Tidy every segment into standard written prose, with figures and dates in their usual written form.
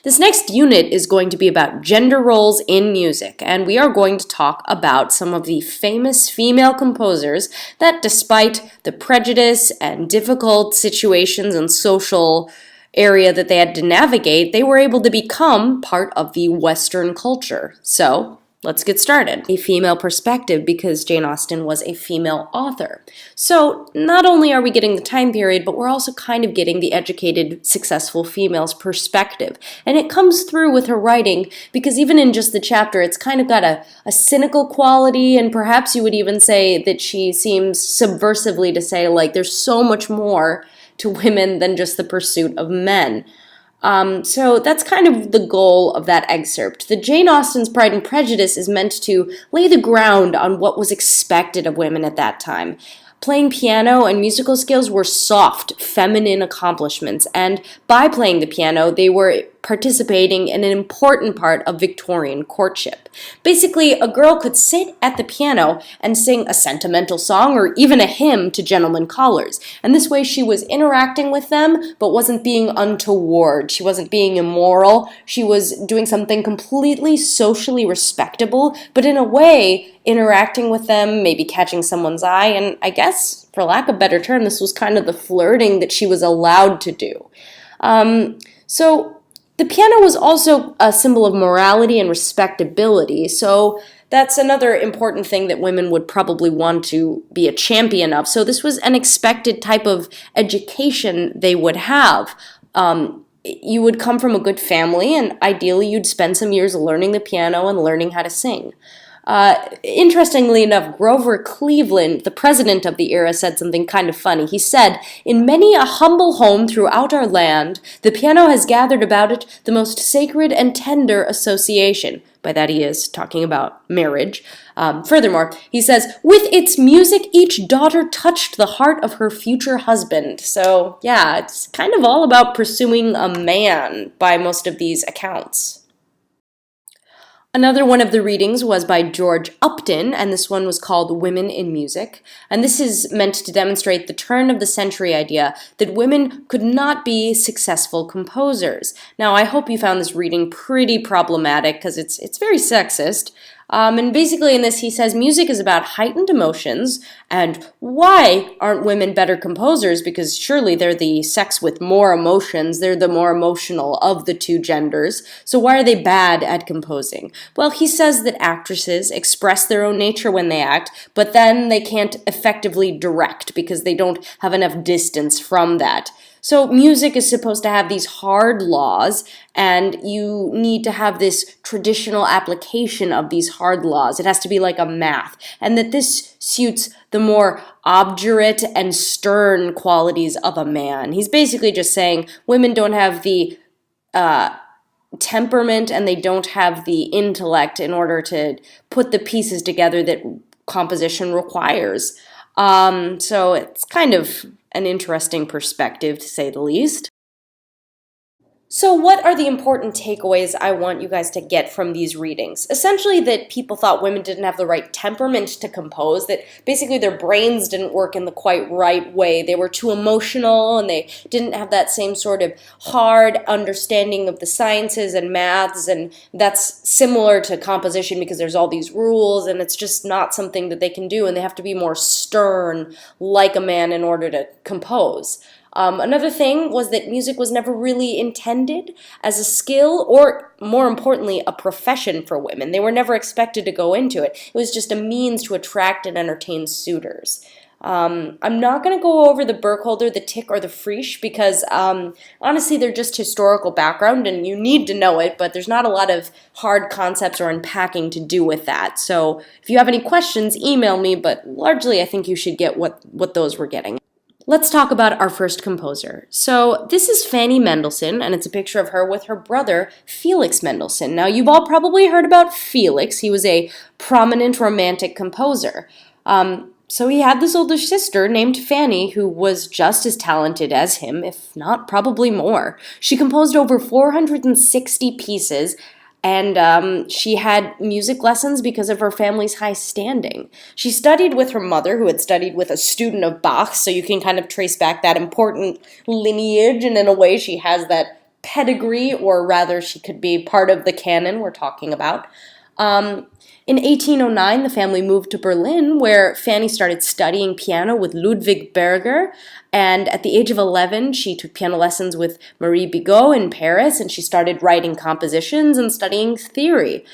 This next unit is going to be about gender roles in music, and we are going to talk about some of the famous female composers that, despite the prejudice and difficult situations and social area that they had to navigate, they were able to become part of the Western culture. So, let's get started. A female perspective, because Jane Austen was a female author. So not only are we getting the time period, but we're also kind of getting the educated, successful female's perspective. And it comes through with her writing, because even in just the chapter, it's kind of got a cynical quality, and perhaps you would even say that she seems subversively to say, like, there's so much more to women than just the pursuit of men. So that's kind of the goal of that excerpt. The Jane Austen's Pride and Prejudice is meant to lay the ground on what was expected of women at that time. Playing piano and musical skills were soft, feminine accomplishments, and by playing the piano, they were participating in an important part of Victorian courtship. Basically, a girl could sit at the piano and sing a sentimental song or even a hymn to gentlemen callers, and this way she was interacting with them, but wasn't being untoward. She wasn't being immoral. She was doing something completely socially respectable, but in a way, interacting with them, maybe catching someone's eye, and I guess, for lack of a better term, this was kind of the flirting that she was allowed to do. So the piano was also a symbol of morality and respectability, so that's another important thing that women would probably want to be a champion of. So this was an expected type of education they would have. You would come from a good family, and ideally you'd spend some years learning the piano and learning how to sing. Interestingly enough, Grover Cleveland, the president of the era, said something kind of funny. He said, "In many a humble home throughout our land, the piano has gathered about it the most sacred and tender association." By that he is talking about marriage. Furthermore, he says, "With its music, each daughter touched the heart of her future husband." So, yeah, it's kind of all about pursuing a man by most of these accounts. Another one of the readings was by George Upton, and this one was called Women in Music. And this is meant to demonstrate the turn of the century idea that women could not be successful composers. Now, I hope you found this reading pretty problematic because it's very sexist. And basically in this he says music is about heightened emotions, and why aren't women better composers? Because surely they're the sex with more emotions, they're the more emotional of the two genders, so why are they bad at composing? Well, he says that actresses express their own nature when they act, but then they can't effectively direct because they don't have enough distance from that. So music is supposed to have these hard laws, and you need to have this traditional application of these hard laws. It has to be like a math, and that this suits the more obdurate and stern qualities of a man. He's basically just saying women don't have the temperament and they don't have the intellect in order to put the pieces together that composition requires. So it's kind of an interesting perspective, to say the least. So what are the important takeaways I want you guys to get from these readings? Essentially that people thought women didn't have the right temperament to compose, that basically their brains didn't work in the quite right way. They were too emotional and they didn't have that same sort of hard understanding of the sciences and maths, and that's similar to composition because there's all these rules and it's just not something that they can do, and they have to be more stern like a man in order to compose. Another thing was that music was never really intended as a skill or, more importantly, a profession for women. They were never expected to go into it. It was just a means to attract and entertain suitors. I'm not going to go over the Burkholder, the Tick, or the Frisch because, honestly, they're just historical background and you need to know it, but there's not a lot of hard concepts or unpacking to do with that. So if you have any questions, email me, but largely I think you should get what those were getting. Let's talk about our first composer. So this is Fanny Mendelssohn, and it's a picture of her with her brother, Felix Mendelssohn. Now, you've all probably heard about Felix. He was a prominent romantic composer. So he had this older sister named Fanny who was just as talented as him, if not probably more. She composed over 460 pieces, and she had music lessons because of her family's high standing. She studied with her mother, who had studied with a student of Bach's, so you can kind of trace back that important lineage, and in a way she has that pedigree, or rather she could be part of the canon we're talking about. In 1809, the family moved to Berlin, where Fanny started studying piano with Ludwig Berger. And at the age of 11, she took piano lessons with Marie Bigot in Paris, and she started writing compositions and studying theory.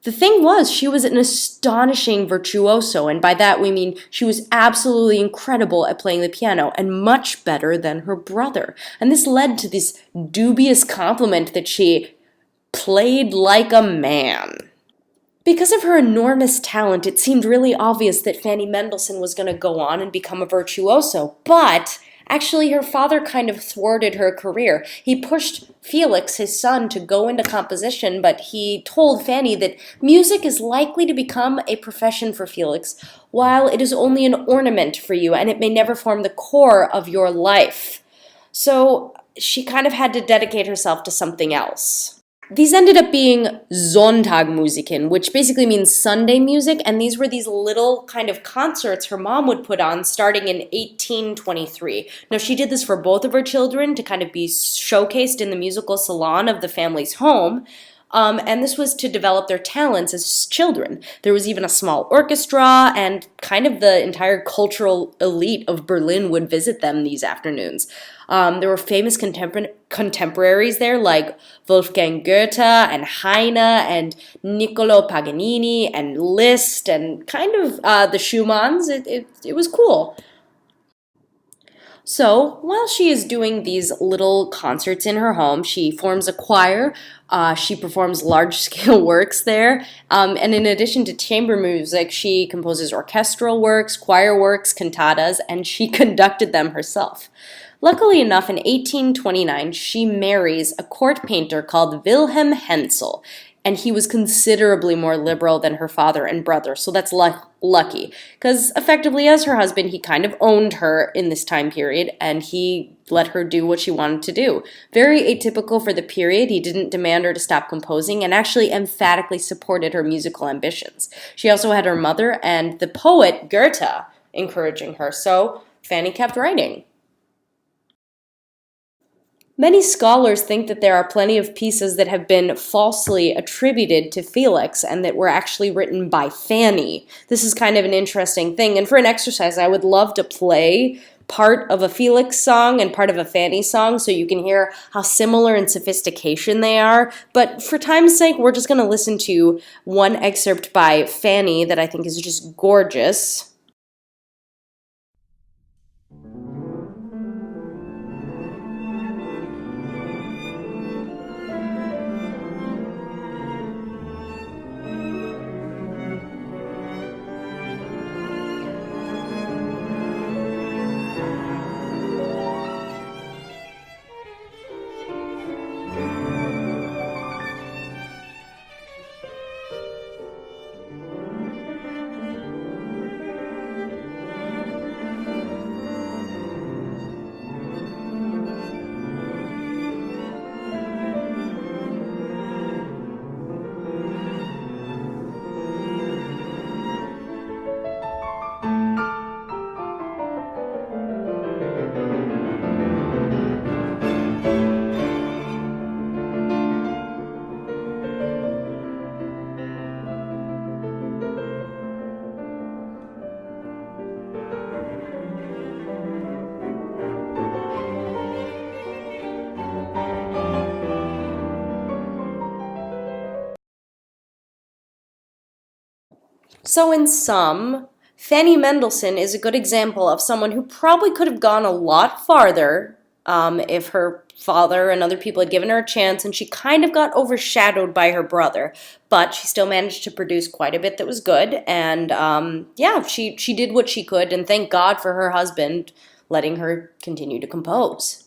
The thing was, she was an astonishing virtuoso, and by that we mean she was absolutely incredible at playing the piano and much better than her brother. And this led to this dubious compliment that she played like a man. Because of her enormous talent, it seemed really obvious that Fanny Mendelssohn was going to go on and become a virtuoso, but actually her father kind of thwarted her career. He pushed Felix, his son, to go into composition, but he told Fanny that music is likely to become a profession for Felix, while it is only an ornament for you and it may never form the core of your life. So she kind of had to dedicate herself to something else. These ended up being Sonntagmusiken, which basically means Sunday music, and these were these little kind of concerts her mom would put on starting in 1823. Now, she did this for both of her children to kind of be showcased in the musical salon of the family's home, and this was to develop their talents as children. There was even a small orchestra, and kind of the entire cultural elite of Berlin would visit them these afternoons. There were famous contemporaries there like Wolfgang Goethe and Heine and Niccolo Paganini and Liszt and kind of the Schumanns. It was cool. So, while she is doing these little concerts in her home, she forms a choir, she performs large-scale works there, and in addition to chamber music, she composes orchestral works, choir works, cantatas, and she conducted them herself. Luckily enough, in 1829, she marries a court painter called Wilhelm Hensel, and he was considerably more liberal than her father and brother, so that's lucky. Because effectively, as her husband, he kind of owned her in this time period, and he let her do what she wanted to do. Very atypical for the period, he didn't demand her to stop composing, and actually emphatically supported her musical ambitions. She also had her mother and the poet Goethe encouraging her, so Fanny kept writing. Many scholars think that there are plenty of pieces that have been falsely attributed to Felix and that were actually written by Fanny. This is kind of an interesting thing, and for an exercise, I would love to play part of a Felix song and part of a Fanny song so you can hear how similar in sophistication they are. But for time's sake, we're just going to listen to one excerpt by Fanny that I think is just gorgeous. So in sum, Fanny Mendelssohn is a good example of someone who probably could have gone a lot farther if her father and other people had given her a chance, and she kind of got overshadowed by her brother. But she still managed to produce quite a bit that was good, and yeah, she did what she could, and thank God for her husband letting her continue to compose.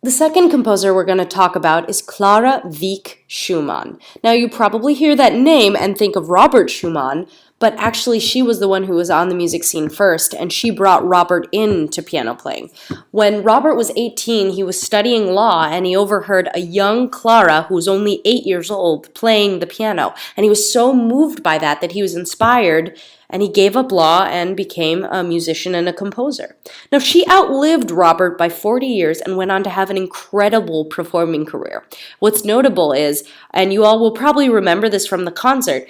The second composer we're going to talk about is Clara Wieck Schumann. Now, you probably hear that name and think of Robert Schumann, but actually she was the one who was on the music scene first, and she brought Robert into piano playing. When Robert was 18, he was studying law, and he overheard a young Clara, who was only 8 years old, playing the piano, and he was so moved by that he was inspired, and he gave up law and became a musician and a composer. Now, she outlived Robert by 40 years and went on to have an incredible performing career. What's notable is, and you all will probably remember this from the concert,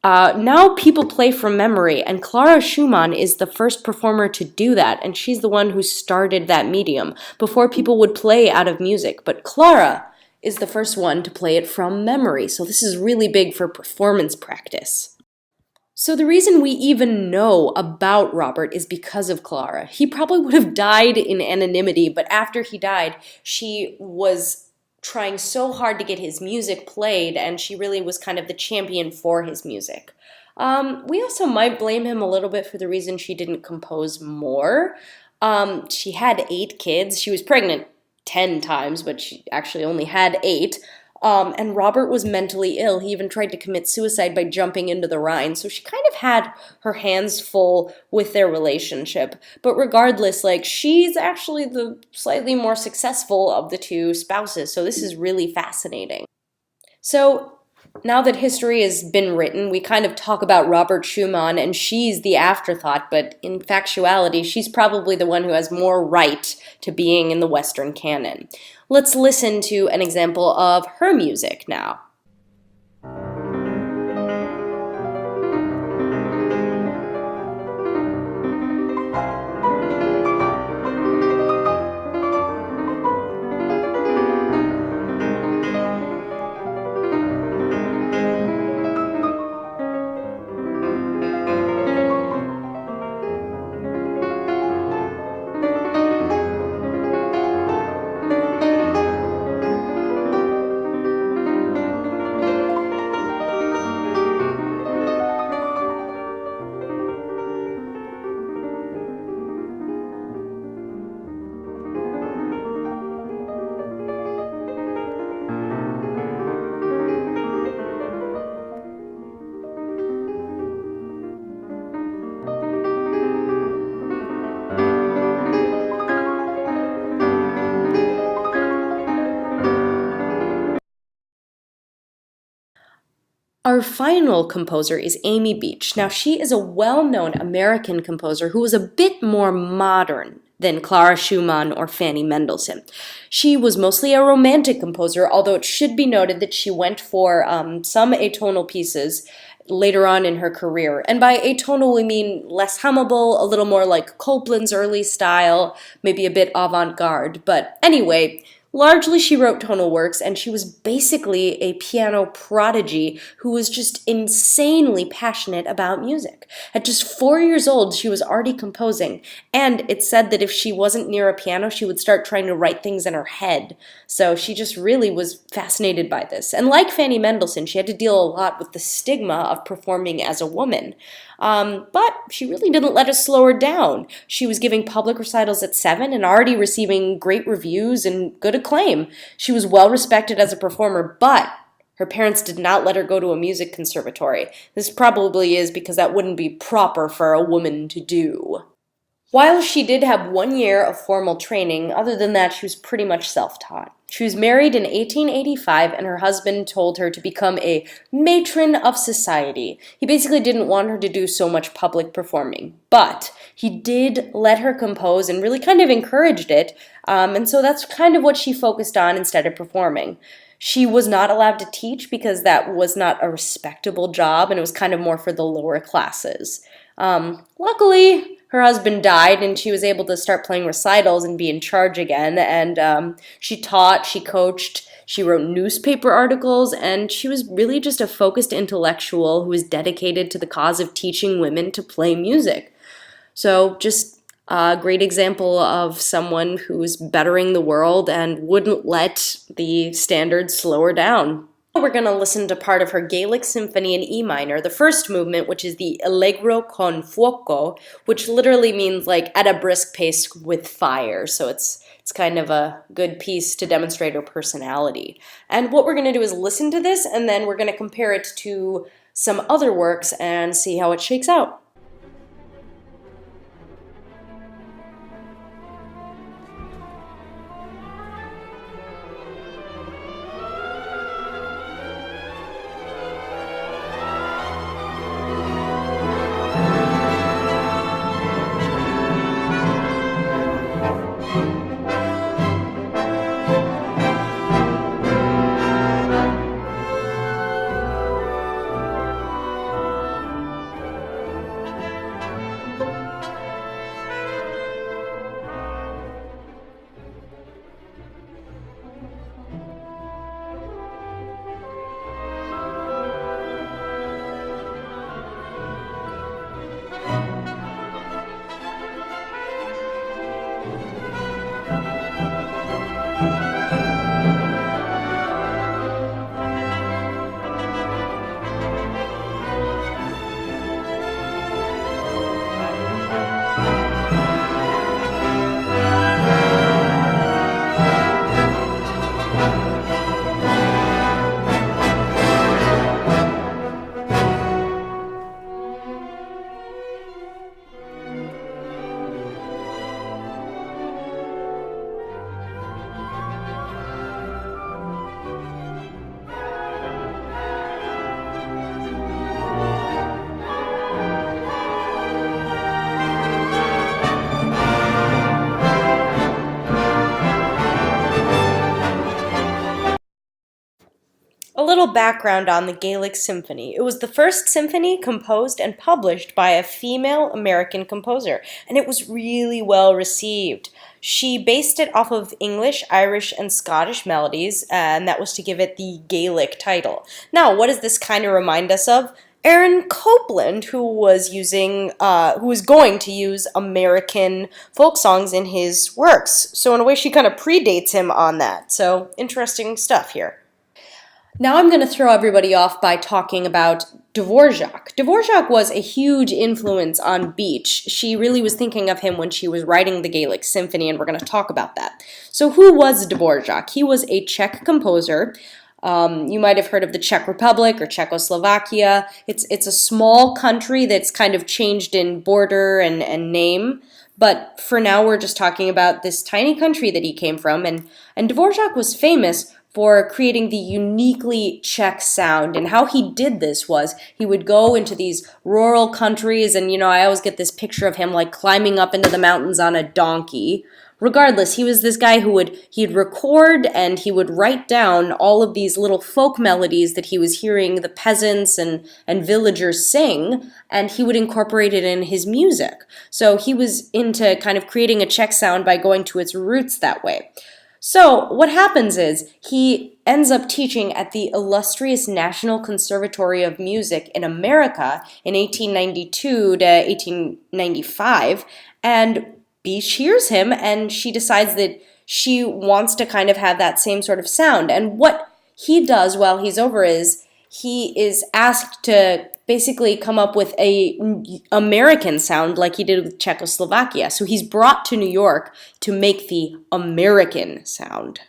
now people play from memory, and Clara Schumann is the first performer to do that, and she's the one who started that medium. Before, people would play out of music, but Clara is the first one to play it from memory, so this is really big for performance practice. So the reason we even know about Robert is because of Clara. He probably would have died in anonymity, but after he died, she was trying so hard to get his music played, and she really was kind of the champion for his music. We also might blame him a little bit for the reason she didn't compose more. She had 8 kids. She was pregnant 10 times, but she actually only had 8. And Robert was mentally ill. He even tried to commit suicide by jumping into the Rhine. So she kind of had her hands full with their relationship. But regardless, she's actually the slightly more successful of the 2 spouses. So this is really fascinating. So now that history has been written, we kind of talk about Robert Schumann, and she's the afterthought, but in factuality, she's probably the one who has more right to being in the Western canon. Let's listen to an example of her music now. Our final composer is Amy Beach. Now, she is a well-known American composer who was a bit more modern than Clara Schumann or Fanny Mendelssohn. She was mostly a romantic composer, although it should be noted that she went for some atonal pieces later on in her career. And by atonal, we mean less hummable, a little more like Copland's early style, maybe a bit avant-garde. But anyway, largely she wrote tonal works, and she was basically a piano prodigy who was just insanely passionate about music. At just 4 years old, she was already composing, and it's said that if she wasn't near a piano, she would start trying to write things in her head. So she just really was fascinated by this. And like Fanny Mendelssohn, she had to deal a lot with the stigma of performing as a woman. But she really didn't let it slow her down. She was giving public recitals at 7 and already receiving great reviews and good acclaim. She was well respected as a performer, but her parents did not let her go to a music conservatory. This probably is because that wouldn't be proper for a woman to do. While she did have 1 year of formal training, other than that, she was pretty much self-taught. She was married in 1885, and her husband told her to become a matron of society. He basically didn't want her to do so much public performing, but he did let her compose and really kind of encouraged it, and so that's kind of what she focused on instead of performing. She was not allowed to teach because that was not a respectable job, and it was kind of more for the lower classes. Luckily, her husband died, and she was able to start playing recitals and be in charge again. And she taught, she coached, she wrote newspaper articles, and she was really just a focused intellectual who was dedicated to the cause of teaching women to play music. So just a great example of someone who's bettering the world and wouldn't let the standards slow her down. We're going to listen to part of her Gaelic Symphony in E minor, the first movement, which is the Allegro con fuoco, which literally means like at a brisk pace with fire. So it's kind of a good piece to demonstrate her personality. And what we're going to do is listen to this, and then we're going to compare it to some other works and see how it shakes out. A little background on the Gaelic Symphony. It was the first symphony composed and published by a female American composer, and it was really well received. She based it off of English, Irish, and Scottish melodies, and that was to give it the Gaelic title. Now, what does this kind of remind us of? Aaron Copland, who was going to use American folk songs in his works. So in a way, she kind of predates him on that. So interesting stuff here. Now I'm going to throw everybody off by talking about Dvorak. Dvorak was a huge influence on Beach. She really was thinking of him when she was writing the Gaelic Symphony, and we're going to talk about that. So who was Dvorak? He was a Czech composer. You might have heard of the Czech Republic or Czechoslovakia. It's a small country that's kind of changed in border and name. But for now, we're just talking about this tiny country that he came from. And Dvorak was famous for creating the uniquely Czech sound. And how he did this was he would go into these rural countries, and I always get this picture of him like climbing up into the mountains on a donkey. Regardless, he was this guy he'd record and he would write down all of these little folk melodies that he was hearing the peasants and villagers sing, and he would incorporate it in his music. So he was into kind of creating a Czech sound by going to its roots that way. So what happens is he ends up teaching at the illustrious National Conservatory of Music in America in 1892 to 1895, and Beach hears him and she decides that she wants to kind of have that same sort of sound. And what he does while he's over is he is asked to basically come up with a American sound like he did with Czechoslovakia. So he's brought to New York to make the American sound.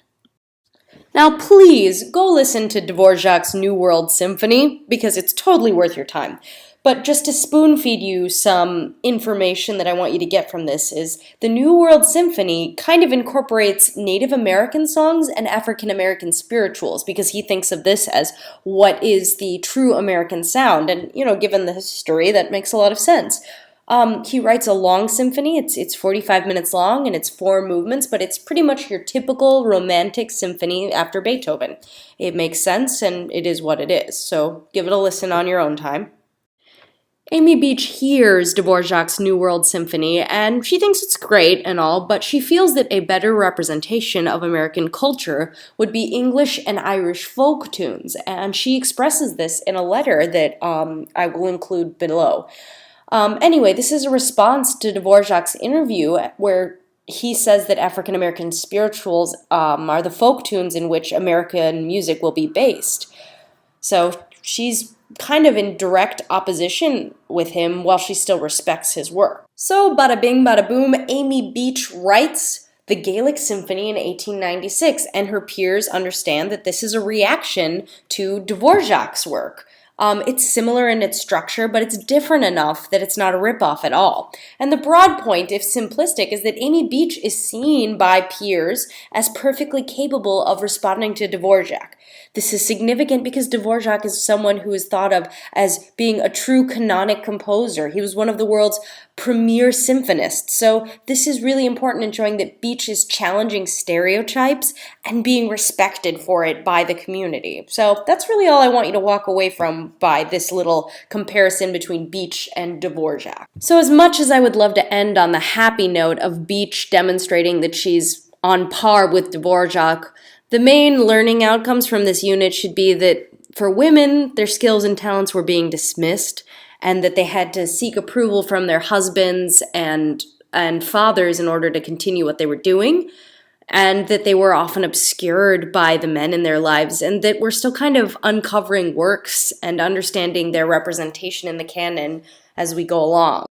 Now please go listen to Dvorak's New World Symphony because it's totally worth your time. But just to spoon feed you some information that I want you to get from this is the New World Symphony kind of incorporates Native American songs and African American spirituals because he thinks of this as what is the true American sound. And, given the history, that makes a lot of sense. He writes a long symphony. It's 45 minutes long and it's 4 movements, but it's pretty much your typical romantic symphony after Beethoven. It makes sense and it is what it is. So give it a listen on your own time. Amy Beach hears Dvorak's New World Symphony, and she thinks it's great and all, but she feels that a better representation of American culture would be English and Irish folk tunes, and she expresses this in a letter that I will include below. Anyway, this is a response to Dvorak's interview where he says that African American spirituals are the folk tunes in which American music will be based. So she's kind of in direct opposition with him while she still respects his work. So bada bing, bada boom, Amy Beach writes the Gaelic Symphony in 1896, and her peers understand that this is a reaction to Dvorak's work. It's similar in its structure, but it's different enough that it's not a ripoff at all. And the broad point, if simplistic, is that Amy Beach is seen by peers as perfectly capable of responding to Dvorak. This is significant because Dvorak is someone who is thought of as being a true canonic composer. He was one of the world's premier symphonists. So this is really important in showing that Beach is challenging stereotypes and being respected for it by the community. So that's really all I want you to walk away from by this little comparison between Beach and Dvorak. So as much as I would love to end on the happy note of Beach demonstrating that she's on par with Dvorak, the main learning outcomes from this unit should be that for women, their skills and talents were being dismissed, and that they had to seek approval from their husbands and fathers in order to continue what they were doing, and that they were often obscured by the men in their lives, and that we're still kind of uncovering works and understanding their representation in the canon as we go along.